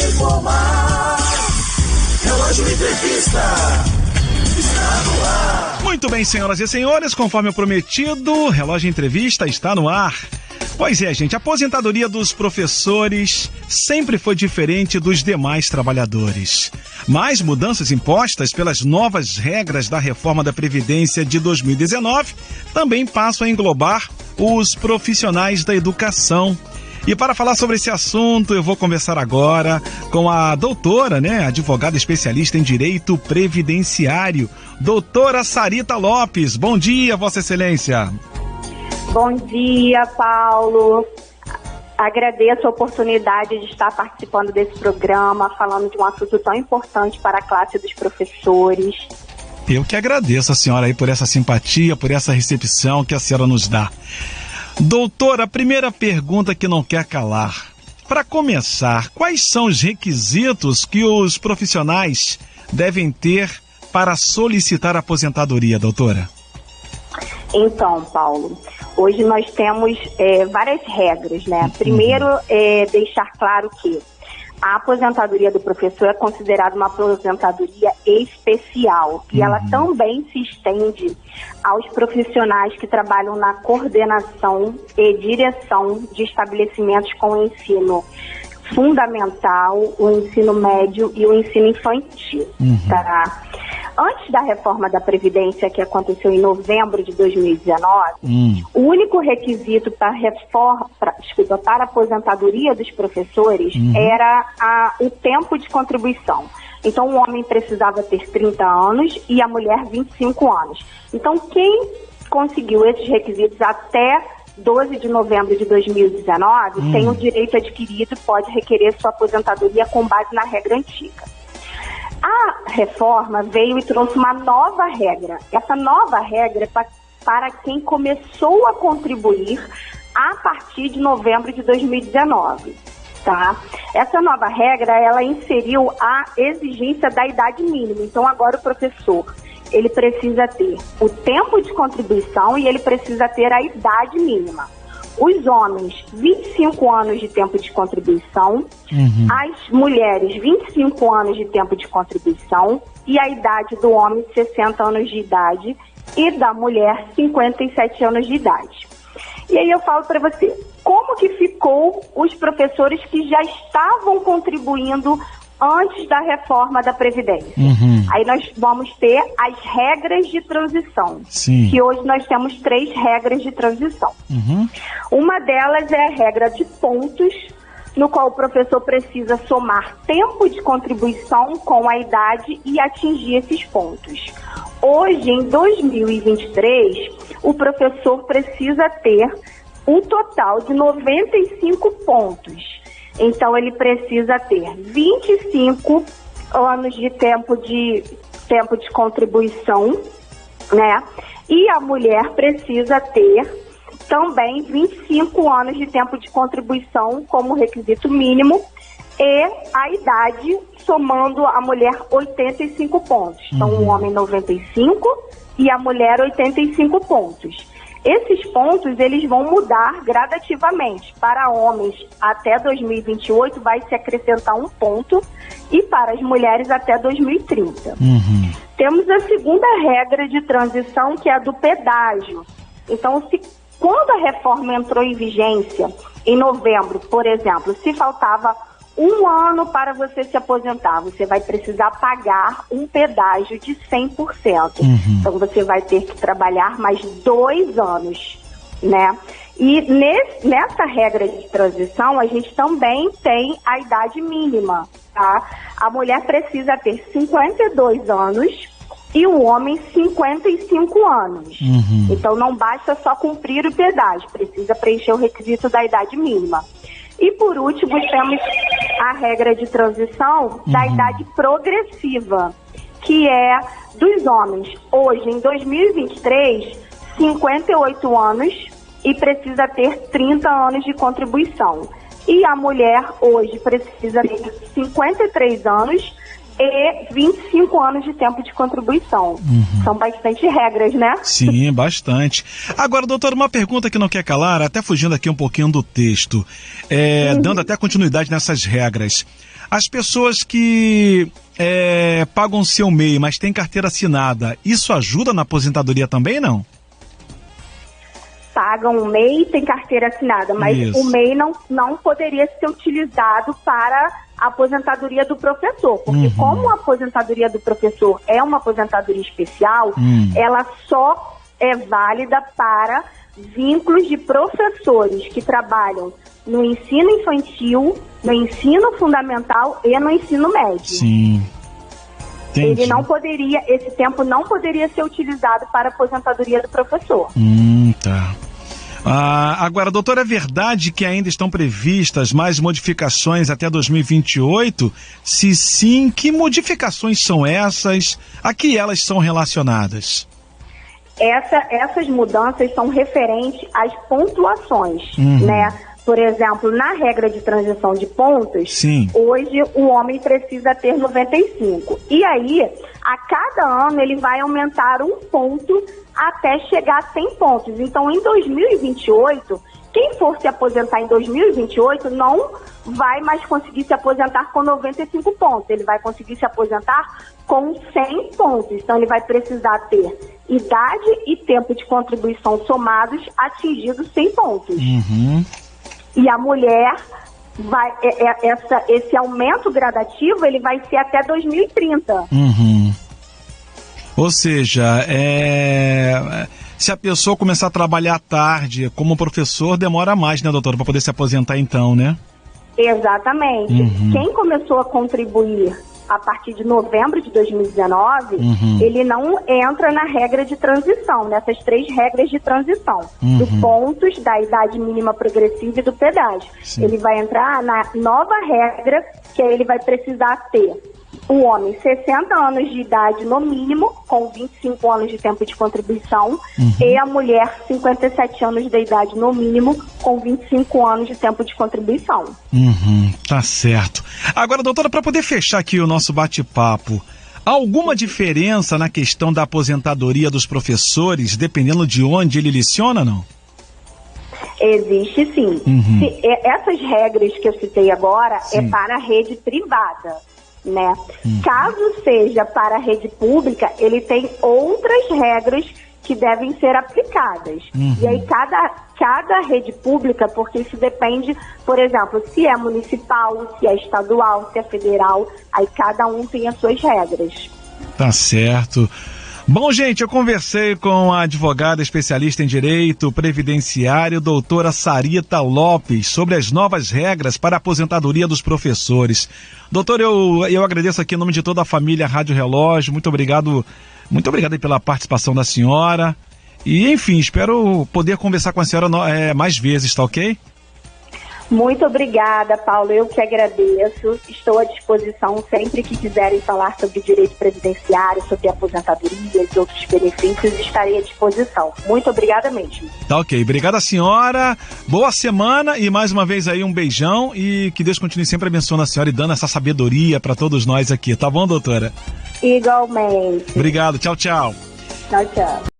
te informar. Relógio Entrevista está no ar. Muito bem, senhoras e senhores, conforme o prometido, Relógio Entrevista está no ar. Pois é, gente, a aposentadoria dos professores sempre foi diferente dos demais trabalhadores. Mas mudanças impostas pelas novas regras da reforma da Previdência de 2019 também passam a englobar os profissionais da educação. E para falar sobre esse assunto, eu vou conversar agora com a doutora, advogada especialista em Direito Previdenciário, doutora Sarita Lopes. Bom dia, Vossa Excelência. Bom dia, Paulo. Agradeço a oportunidade de estar participando desse programa, falando de um assunto tão importante para a classe dos professores. Eu que agradeço a senhora aí por essa simpatia, por essa recepção que a senhora nos dá. Doutora, a primeira pergunta que não quer calar. Para começar, quais são os requisitos que os profissionais devem ter para solicitar a aposentadoria, doutora? Então, Paulo, hoje nós temos várias regras, Primeiro, deixar claro que a aposentadoria do professor é considerada uma aposentadoria especial e ela também se estende aos profissionais que trabalham na coordenação e direção de estabelecimentos com ensino fundamental, o ensino médio e o ensino infantil, tá? Antes da reforma da Previdência, que aconteceu em novembro de 2019, o único requisito para a aposentadoria dos professores era o tempo de contribuição. Então, o homem precisava ter 30 anos e a mulher 25 anos. Então, quem conseguiu esses requisitos até 12 de novembro de 2019 tem o direito adquirido e pode requerer sua aposentadoria com base na regra antiga. A reforma veio e trouxe uma nova regra. Essa nova regra é para quem começou a contribuir a partir de novembro de 2019, tá? Essa nova regra, ela inseriu a exigência da idade mínima. Então, agora o professor, ele precisa ter o tempo de contribuição e ele precisa ter a idade mínima. Os homens, 25 anos de tempo de contribuição, as mulheres, 25 anos de tempo de contribuição e a idade do homem, 60 anos de idade e da mulher, 57 anos de idade. E aí eu falo para você, como que ficou os professores que já estavam contribuindo antes da reforma da Previdência? Aí nós vamos ter as regras de transição, que hoje nós temos 3 regras de transição. Uma delas é a regra de pontos, no qual o professor precisa somar tempo de contribuição com a idade e atingir esses pontos. Hoje, em 2023, o professor precisa ter um total de 95 pontos. Então, ele precisa ter 25 anos de tempo de contribuição, E a mulher precisa ter também 25 anos de tempo de contribuição como requisito mínimo e a idade, somando a mulher 85 pontos. Então, o homem 95 e a mulher 85 pontos. Esses pontos, eles vão mudar gradativamente. Para homens, até 2028, vai se acrescentar 1 ponto e para as mulheres, até 2030. Temos a segunda regra de transição, que é a do pedágio. Então, quando a reforma entrou em vigência, em novembro, por exemplo, se faltava 1 ano para você se aposentar, você vai precisar pagar um pedágio de 100%. Então, você vai ter que trabalhar mais 2 anos, E nessa regra de transição, a gente também tem a idade mínima, tá? A mulher precisa ter 52 anos e o homem 55 anos. Então, não basta só cumprir o pedágio, precisa preencher o requisito da idade mínima. E, por último, temos a regra de transição da idade progressiva, que é dos homens, hoje, em 2023, 58 anos e precisa ter 30 anos de contribuição. E a mulher, hoje, precisa ter 53 anos e 25 anos de tempo de contribuição. São bastante regras, né? Sim, bastante. Agora, doutora, uma pergunta que não quer calar, até fugindo aqui um pouquinho do texto, dando até continuidade nessas regras. As pessoas que pagam seu MEI, mas têm carteira assinada, isso ajuda na aposentadoria também, não? Pagam o MEI, tem carteira assinada, mas Isso. o MEI não poderia ser utilizado para a aposentadoria do professor, porque como a aposentadoria do professor é uma aposentadoria especial, ela só é válida para vínculos de professores que trabalham no ensino infantil, no ensino fundamental e no ensino médio. Sim. Entendi. Esse tempo não poderia ser utilizado para a aposentadoria do professor. Tá. Agora, doutora, é verdade que ainda estão previstas mais modificações até 2028? Se sim, que modificações são essas? A que elas são relacionadas? Essas mudanças são referentes às pontuações, né? Por exemplo, na regra de transição de pontos, Sim. Hoje o homem precisa ter 95. E aí, a cada ano, ele vai aumentar um ponto até chegar a 100 pontos. Então, em 2028, quem for se aposentar em 2028 não vai mais conseguir se aposentar com 95 pontos. Ele vai conseguir se aposentar com 100 pontos. Então, ele vai precisar ter idade e tempo de contribuição somados atingidos 100 pontos. E a mulher esse aumento gradativo, ele vai ser até 2030. Ou seja, se a pessoa começar a trabalhar à tarde como professor, demora mais, né, doutora, para poder se aposentar então, né? Exatamente. Quem começou a contribuir a partir de novembro de 2019, ele não entra na regra de transição, nessas 3 regras de transição, do pontos, da idade mínima progressiva e do pedágio. Sim. Ele vai entrar na nova regra, que aí ele vai precisar ter o homem 60 anos de idade no mínimo, com 25 anos de tempo de contribuição, e a mulher 57 anos de idade no mínimo, com 25 anos de tempo de contribuição. Tá certo. Agora, doutora, para poder fechar aqui o nosso bate-papo, há alguma diferença na questão da aposentadoria dos professores, dependendo de onde ele leciona, não? Existe sim. Essas regras que eu citei agora é para a rede privada, né? Caso seja para a rede pública, ele tem outras regras que devem ser aplicadas. E aí cada rede pública, porque isso depende, por exemplo, se é municipal, se é estadual, se é federal, aí cada um tem as suas regras. Tá certo. Bom, gente, eu conversei com a advogada especialista em direito previdenciário, doutora Sarita Lopes, sobre as novas regras para a aposentadoria dos professores. Doutor, eu agradeço aqui em nome de toda a família Rádio Relógio, muito obrigado aí pela participação da senhora. E, enfim, espero poder conversar com a senhora mais vezes, tá ok? Muito obrigada, Paulo. Eu que agradeço. Estou à disposição sempre que quiserem falar sobre direito previdenciário, sobre aposentadoria e outros benefícios, estarei à disposição. Muito obrigada mesmo. Tá ok. Obrigada, senhora. Boa semana e mais uma vez aí um beijão e que Deus continue sempre abençoando a senhora e dando essa sabedoria para todos nós aqui. Tá bom, doutora? Igualmente. Obrigado. Tchau, tchau. Tchau, tchau.